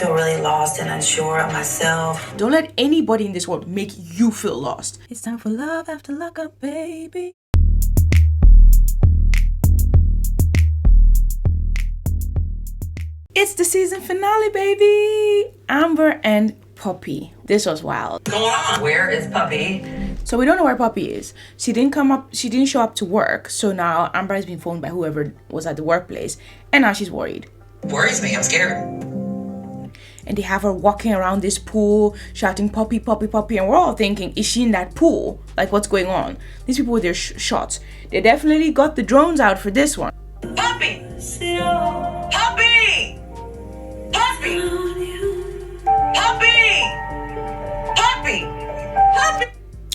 feel really lost and unsure of myself. Don't let anybody in this world make you feel lost. It's time for love after lockup, baby. It's the season finale, baby. Amber and Puppy. This was wild. What's going on? Where is Puppy? So we don't know where Puppy is. She didn't show up to work. So now Amber has been phoned by whoever was at the workplace. And now she's worried. Worries me. I'm scared. And they have her walking around this pool, shouting Puppy, Puppy, Puppy. And we're all thinking, is she in that pool? Like, what's going on? These people with their shots. They definitely got the drones out for this one. Puppy! Puppy! Puppy! Puppy! Puppy! Puppy!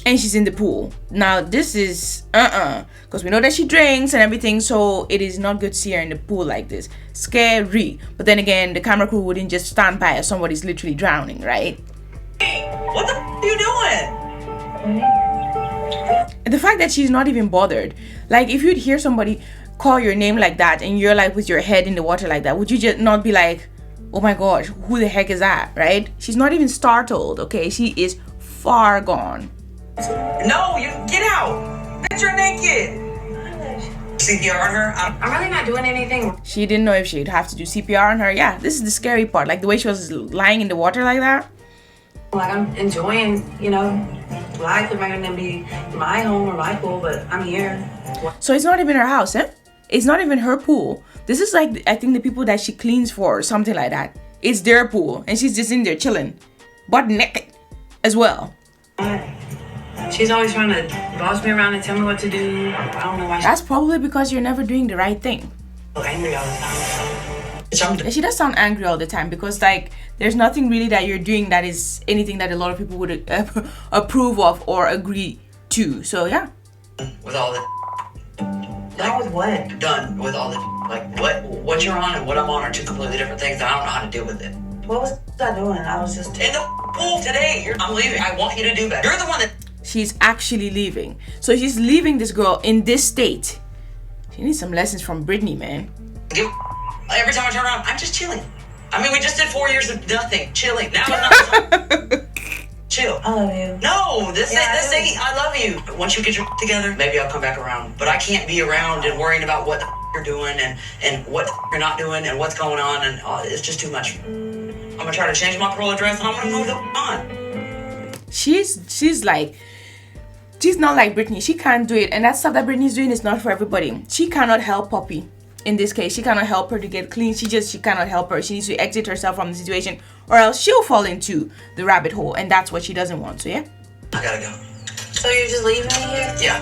And she's in the pool. Now this is because we know that she drinks and everything, so it is not good to see her in the pool like this. Scary. But then again, the camera crew wouldn't just stand by as somebody's literally drowning, right? What the are you doing? And the fact that she's not even bothered. Like, if you'd hear somebody call your name like that and you're like with your head in the water like that, would you just not be like, oh my gosh, who the heck is that, right? She's not even startled, okay? She is far gone. No, you get out. Bitch, you're naked. CPR on her? I'm really not doing anything. She didn't know if she'd have to do CPR on her. Yeah, this is the scary part. Like the way she was lying in the water like that. Like, I'm enjoying, life. It might not be my home or my pool, but I'm here. So it's not even her house, eh? It's not even her pool. This is like, I think, the people that she cleans for or something like that. It's their pool and she's just in there chilling. Butt naked as well. She's always trying to boss me around and tell me what to do. I don't know why. That's probably because you're never doing the right thing. So angry all the time. Yeah, she does sound angry all the time because, like, there's nothing really that you're doing that is anything that a lot of people would approve of or agree to. So, yeah. With all the Done with what? done with all the what you're on and what I'm on are two completely different things. And I don't know how to deal with it. What was I doing? I was just In the pool today. I'm leaving. I want you to do better. You're the one that. She's actually leaving. So she's leaving this girl in this state. She needs some lessons from Brittany, man. Every time I turn around, I'm just chilling. I mean, we just did 4 years of nothing, chilling. Now I'm chill. I love you. No, this ain't. I love you. Once you get your together, maybe I'll come back around. But I can't be around and worrying about what you're doing and what you're not doing and what's going on, and it's just too much. I'm gonna try to change my parole address and I'm gonna move on. She's like, she's not like Brittany. She can't do it, and that stuff that Brittany's doing is not for everybody. She cannot help Puppy. In this case, she cannot help her to get clean. She cannot help her. She needs to exit herself from the situation, or else she'll fall into the rabbit hole, and that's what she doesn't want. So yeah, I gotta go. So you're just leaving me here? Yeah.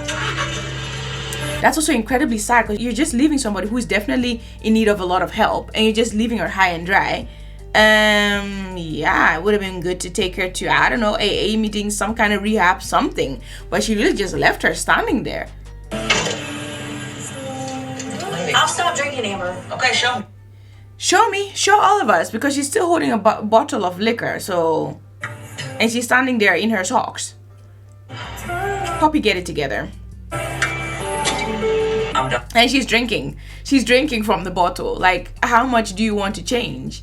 that's also incredibly sad because you're just leaving somebody who's definitely in need of a lot of help, and you're just leaving her high and dry. Yeah, it would have been good to take her to, I don't know, AA meeting, some kind of rehab, something, but she really just left her standing there. I'll stop drinking, Amber. Okay, show me. Show all of us, because she's still holding a bottle of liquor, so, and she's standing there in her socks. Puppy, get it together. I'm done. And she's drinking from the bottle. Like, how much do you want to change?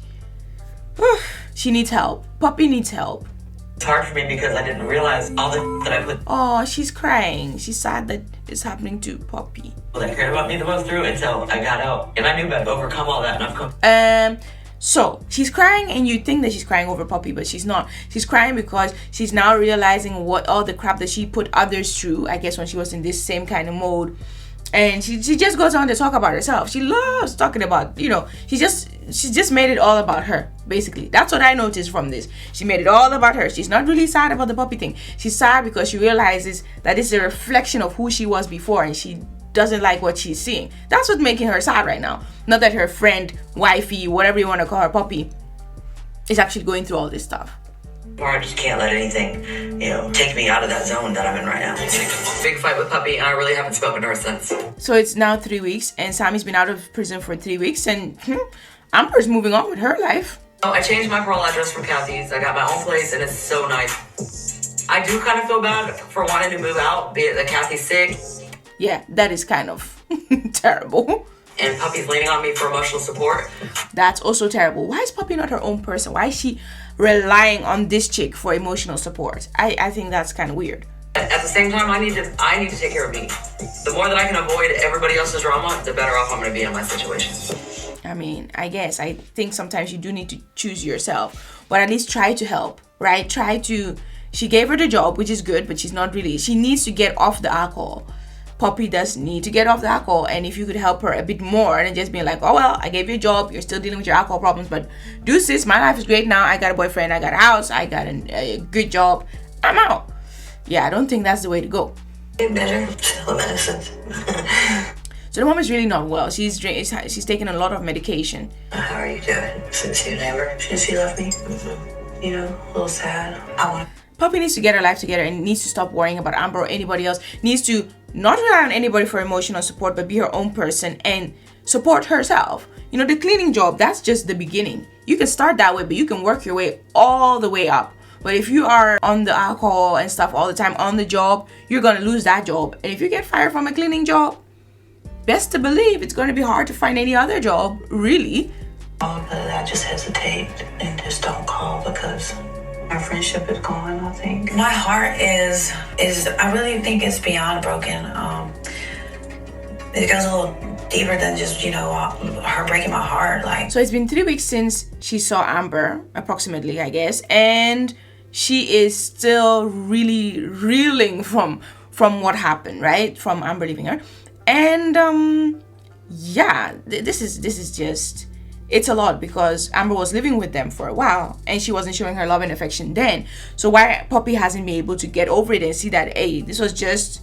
She needs help. Puppy needs help. It's hard for me because I didn't realize all the that I put Oh, she's crying. She's sad that it's happening to Puppy. that cared about me the most through until I got out. And I knew I'd overcome all that, and I've come. So she's crying, and you think that she's crying over Puppy, but she's not. She's crying because she's now realizing what all the crap that she put others through, I guess, when she was in this same kind of mode. And she just goes on to talk about herself. She loves talking about, she just made it all about her, basically. That's what I noticed from this. She made it all about her. She's not really sad about the puppy thing. She's sad because she realizes that it's a reflection of who she was before, and she doesn't like what she's seeing. That's what's making her sad right now. Not that her friend, wifey, whatever you want to call her, Puppy, is actually going through all this stuff. Or I just can't let anything, take me out of that zone that I'm in right now. Big fight with Puppy, and I really haven't spoken to her since. So it's now 3 weeks, and Sammy's been out of prison for 3 weeks, and Amber's moving on with her life. Oh, I changed my parole address from Kathy's. I got my own place, and it's so nice. I do kind of feel bad for wanting to move out, be it that Kathy's sick. Yeah, that is kind of terrible. and Puppy's leaning on me for emotional support. That's also terrible. Why is Puppy not her own person? Why is she relying on this chick for emotional support? I think that's kind of weird. At the same time, I need to take care of me. The more that I can avoid everybody else's drama, the better off I'm going to be in my situation. I mean, I guess I think sometimes you do need to choose yourself, but at least try to help, right? She gave her the job, which is good, but she needs to get off the alcohol. Puppy does need to get off the alcohol, and if you could help her a bit more and just being like, oh well, I gave you a job, you're still dealing with your alcohol problems, but deuces, my life is great now. I got a boyfriend, I got a house, I got a good job, I'm out. Yeah, I don't think that's the way to go. Get better, telemedicine. So the mom is really not well. She's taking a lot of medication. How are you doing since you left me? Mm-hmm. You know, a little sad. Puppy needs to get her life together and needs to stop worrying about Amber or anybody else. Needs to not rely on anybody for emotional support, but be her own person and support herself. You know, the cleaning job, that's just the beginning. You can start that way, but you can work your way all the way up. But if you are on the alcohol and stuff all the time on the job, you're going to lose that job. And if you get fired from a cleaning job, best to believe it's going to be hard to find any other job, really. Oh, but I just hesitate and just don't call because our friendship is gone, I think. My heart is I really think it's beyond broken. It goes a little deeper than just, you know, her breaking my heart. Like, so it's been 3 weeks since she saw Amber, approximately, I guess, and she is still really reeling from what happened, right? From Amber leaving her. And yeah, this is just, it's a lot because Amber was living with them for a while and she wasn't showing her love and affection then. So why Puppy hasn't been able to get over it and see that, hey, this was just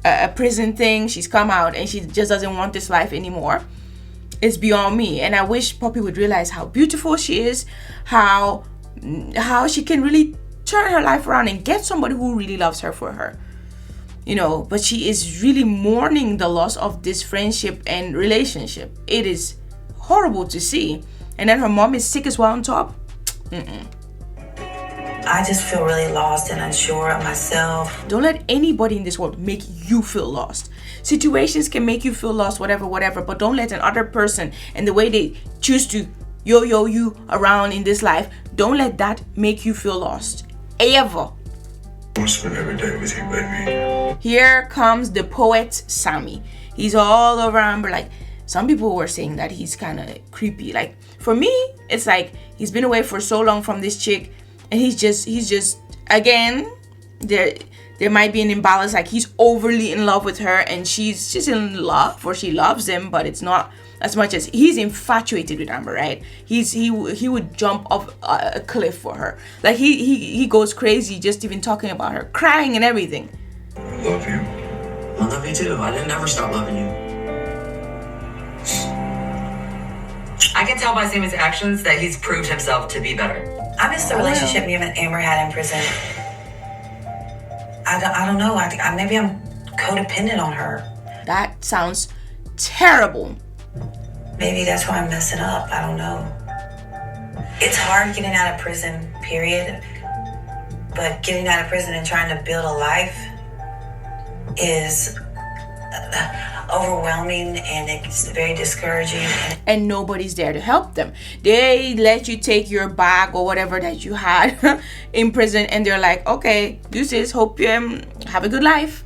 a prison thing, she's come out and she just doesn't want this life anymore, it's beyond me. And I wish Puppy would realize how beautiful she is, how she can really turn her life around and get somebody who really loves her for her. You know, but she is really mourning the loss of this friendship and relationship. It is horrible to see. And then her mom is sick as well on top. I just feel really lost and unsure of myself. Don't let anybody in this world make you feel lost. Situations can make you feel lost, whatever, but don't let another person and the way they choose to yo-yo you around in this life, don't let that make you feel lost. Ever. I want to spend every day with you, baby. Here comes the poet Sammy. He's all over Amber. Like, some people were saying that he's kind of creepy. Like, for me, it's like he's been away for so long from this chick, and he's just again, there might be an imbalance. Like, he's overly in love with her, and she's just in love, or she loves him, but it's not as much as he's infatuated with Amber, right? He would jump off a cliff for her. Like, he goes crazy just even talking about her, crying and everything. I love you. I love you too. I didn't ever stop loving you. I can tell by seeing his actions that he's proved himself to be better. I miss the relationship me and Amber had in prison. I don't know. Maybe I'm codependent on her. That sounds terrible. Maybe that's why I'm messing up. I don't know. It's hard getting out of prison, period. But getting out of prison and trying to build a life is overwhelming, and it's very discouraging. And nobody's there to help them. They let you take your bag or whatever that you had in prison, and they're like, okay, deuces, hope you have a good life.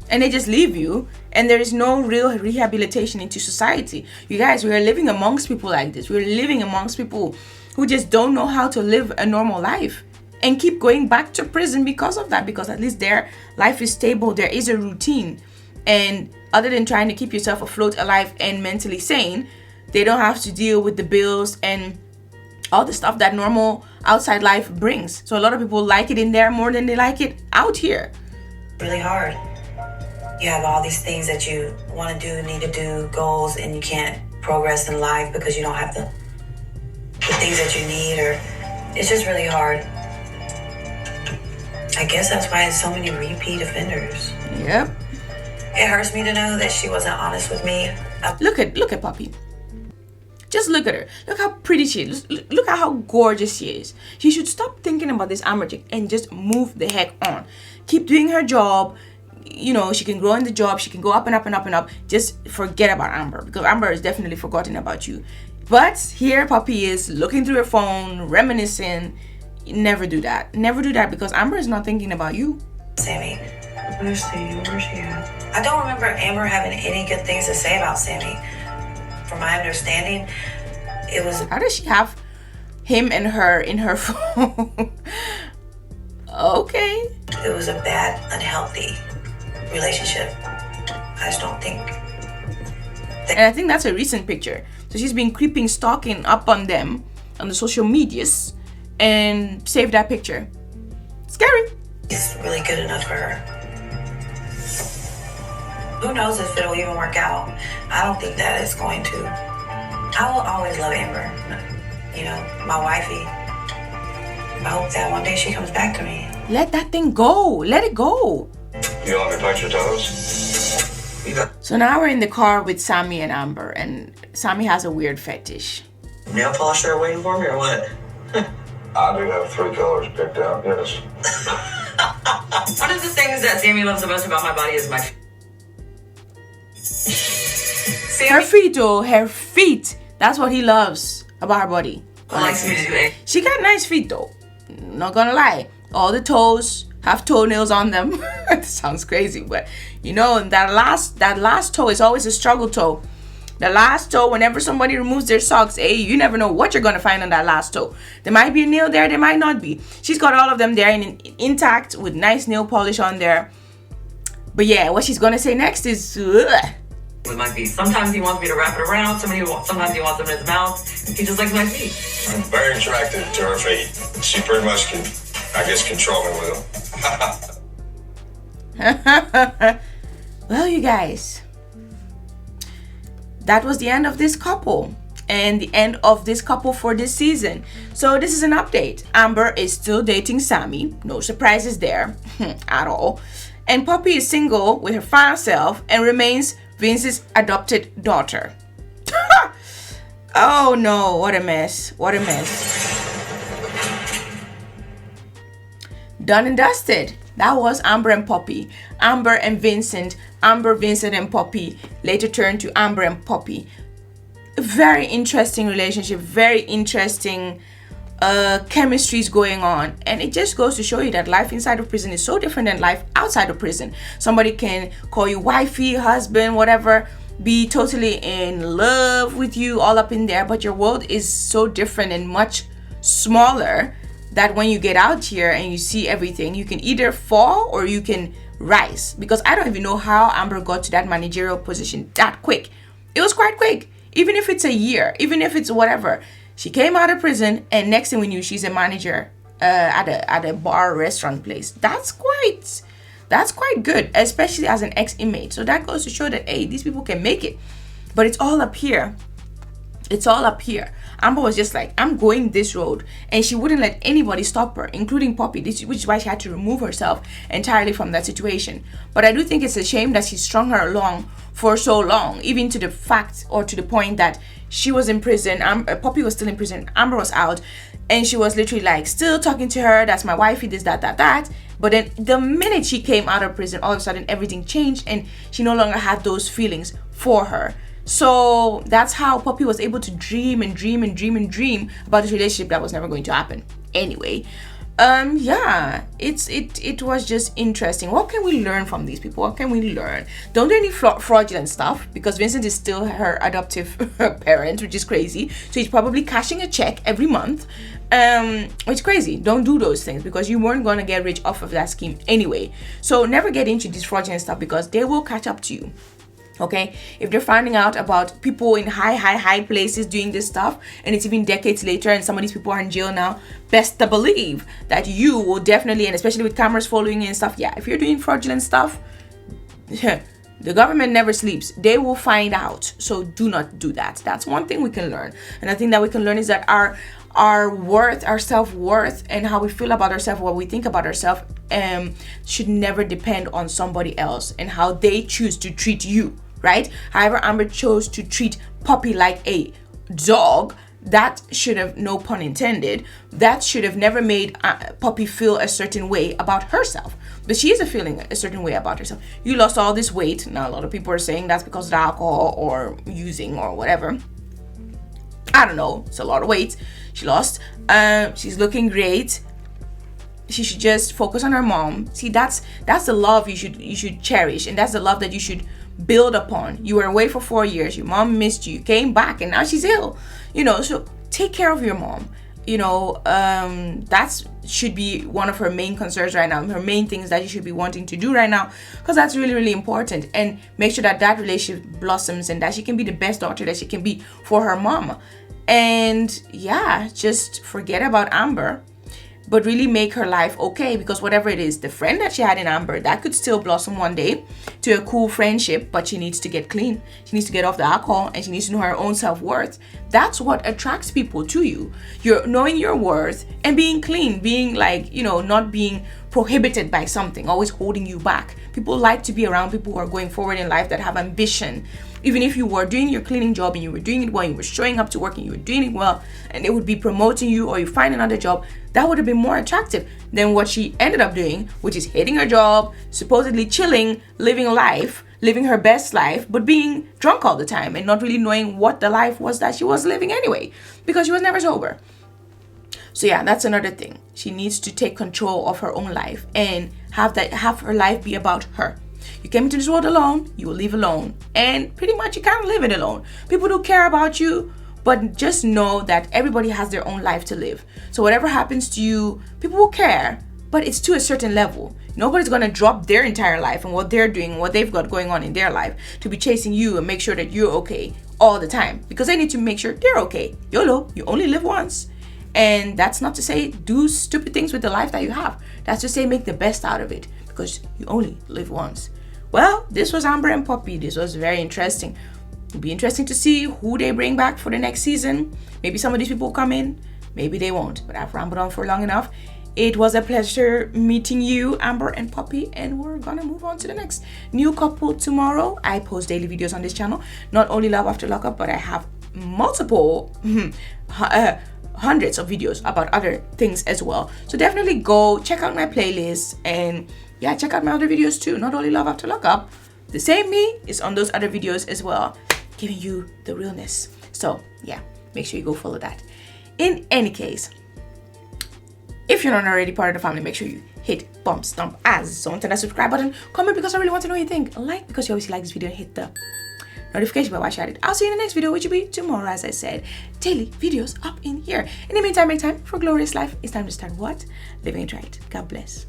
And they just leave you, and there is no real rehabilitation into society. You guys, we are living amongst people like this. We're living amongst people who just don't know how to live a normal life and keep going back to prison because of that, because at least their life is stable. There is a routine. And other than trying to keep yourself afloat, alive, and mentally sane, they don't have to deal with the bills and all the stuff that normal outside life brings. So a lot of people like it in there more than they like it out here. Really hard. You have all these things that you want to do, need to do, goals, and you can't progress in life because you don't have the things that you need, or it's just really hard. I guess that's why it's so many repeat offenders. Yep. It hurts me to know that she wasn't honest with me. Look at Puppy. Just look at her. Look how pretty she is. Look at how gorgeous she is. She should stop thinking about this Amber chick and just move the heck on. Keep doing her job. you know, she can grow in the job, she can go up and up and up and up. Just forget about Amber, because Amber is definitely forgotten about you. But here Poppy is looking through her phone, reminiscing. Never do that. Never do that, because Amber is not thinking about you. Sammy. Where's she at? I don't remember Amber having any good things to say about Sammy. From my understanding, it was... How does she have him and her in her phone? Okay. It was a bad, unhealthy relationship. I just don't think... And I think that's a recent picture. So she's been creeping, stalking up on them on the social medias and saved that picture. Scary. It's really good enough for her. Who knows if it'll even work out? I don't think that it's going to. I will always love Amber. You know, my wifey. I hope that one day she comes back to me. Let that thing go. Let it go. You want me to punch your toes? So now we're in the car with Sammy and Amber, and Sammy has a weird fetish. Nail polish there waiting for me or what? I do have 3 colors picked out, yes. One of the things that Sammy loves the most about my body is my... Her feet, though. Her feet. That's what he loves about her body. likes me to do it. She got nice feet, though. Not gonna lie. All the toes have toenails on them. It sounds crazy, but you know, that last toe is always a struggle toe. The last toe, whenever somebody removes their socks, you never know what you're gonna find on that last toe. There might be a nail there, there might not be. She's got all of them there intact with nice nail polish on there. But yeah, what she's gonna say next is ugh. With my feet. Sometimes he wants me to wrap it around. Sometimes he wants them in his mouth. He just likes my feet. I'm very attracted to her feet. She pretty much can, I guess, control me with them. Well, you guys, that was the end of this couple and the end of this couple for this season. So this is an update. Amber is still dating Sammy. No surprises there at all. And Poppy is single with her final self and remains Vince's adopted daughter. Oh no, what a mess. What a mess. Done and dusted. That was Amber and Poppy. Amber and Vincent. Amber, Vincent, and Poppy. Later turned to Amber and Poppy. A very interesting relationship. Very interesting chemistries going on, and it just goes to show you that life inside of prison is so different than life outside of prison. Somebody can call you wifey, husband, whatever, be totally in love with you, all up in there, but your world is so different and much smaller that when you get out here and you see everything, you can either fall or you can rise. Because I don't even know how Amber got to that managerial position that quick. It was quite quick. Even if it's a year, even if it's whatever. She came out of prison, and next thing we knew, she's a manager at a bar restaurant place. That's quite good, especially as an ex-inmate. So that goes to show that, hey, these people can make it. But it's all up here. It's all up here. Amber was just like, I'm going this road, and she wouldn't let anybody stop her, including Poppy, which is why she had to remove herself entirely from that situation. But I do think it's a shame that she strung her along for so long, even to the fact or to the point that she was in prison. Poppy was still in prison. Amber was out, and she was literally like still talking to her. That's my wifey. This, that. But then the minute she came out of prison, all of a sudden everything changed, and she no longer had those feelings for her. So that's how Poppy was able to dream about this relationship that was never going to happen. Anyway, yeah, it was just interesting. What can we learn from these people? What can we learn? Don't do any fraudulent stuff, because Vincent is still her adoptive parent, which is crazy. So he's probably cashing a check every month, which is crazy. Don't do those things, because you weren't going to get rich off of that scheme anyway. So never get into this fraudulent stuff, because they will catch up to you. Okay, if they're finding out about people in high places doing this stuff, and it's even decades later and some of these people are in jail now, best to believe that you will definitely, and especially with cameras following you and stuff, yeah, if you're doing fraudulent stuff, the government never sleeps. They will find out. So do not do that. That's one thing we can learn. And I think that we can learn is that our worth, our self-worth, and how we feel about ourselves, what we think about ourselves, should never depend on somebody else and how they choose to treat you. Right? However, Amber chose to treat Poppy like a dog. that should have, no pun intended, that should have never made Poppy feel a certain way about herself. But she is feeling a certain way about herself. You lost all this weight. Now, a lot of people are saying that's because of the alcohol or using or whatever. I don't know. It's a lot of weight she lost. She's looking great. She should just focus on her mom. See, that's the love you should cherish, and that's the love that you should build upon. You were away for 4 years. Your mom missed you, came back, and now she's ill. You know, so take care of your mom. You know, that should be one of her main concerns right now. Her main things that you should be wanting to do right now, because that's really, really important. And make sure that that relationship blossoms and that she can be the best daughter that she can be for her mom. And yeah, just forget about Amber, but really make her life okay, because whatever it is, the friend that she had in Amber, that could still blossom one day to a cool friendship, but she needs to get clean. She needs to get off the alcohol, and she needs to know her own self-worth. That's what attracts people to you. You're knowing your worth and being clean, being like, you know, not being prohibited by something, always holding you back. People like to be around people who are going forward in life, that have ambition. Even if you were doing your cleaning job and you were doing it well, you were showing up to work and you were doing it well, and they would be promoting you, or you find another job, that would have been more attractive than what she ended up doing, which is hating her job, supposedly chilling, living life, living her best life, but being drunk all the time and not really knowing what the life was that she was living anyway, because she was never sober. So yeah, that's another thing. She needs to take control of her own life and have her life be about her. You came into this world alone, you will leave alone. And pretty much you can't live it alone. People do care about you, but just know that everybody has their own life to live. So whatever happens to you, people will care, but it's to a certain level. Nobody's going to drop their entire life and what they're doing, what they've got going on in their life to be chasing you and make sure that you're okay all the time, because they need to make sure they're okay. YOLO, you only live once. And that's not to say do stupid things with the life that you have. That's to say make the best out of it, because you only live once. Well, this was Amber and Poppy. This was very interesting. It'll be interesting to see who they bring back for the next season. Maybe some of these people will come in, maybe they won't, but I've rambled on for long enough. It was a pleasure meeting you, Amber and Poppy, and we're gonna move on to the next new couple tomorrow. I post daily videos on this channel, not only Love After Lockup, but I have multiple hundreds of videos about other things as well. So definitely go check out my playlist, and yeah, check out my other videos too. Not only Love After Lockup, the same me is on those other videos as well, giving you the realness. So yeah, make sure you go follow that. In any case, if you're not already part of the family, make sure you hit bump, stomp, as on to that subscribe button. Comment because I really want to know what you think. Like because you obviously like this video, and hit the notification bell while I it. I'll see you in the next video, which will be tomorrow, as I said. Daily videos up in here. In the meantime, make time for glorious life. It's time to start what? Living it right. God bless.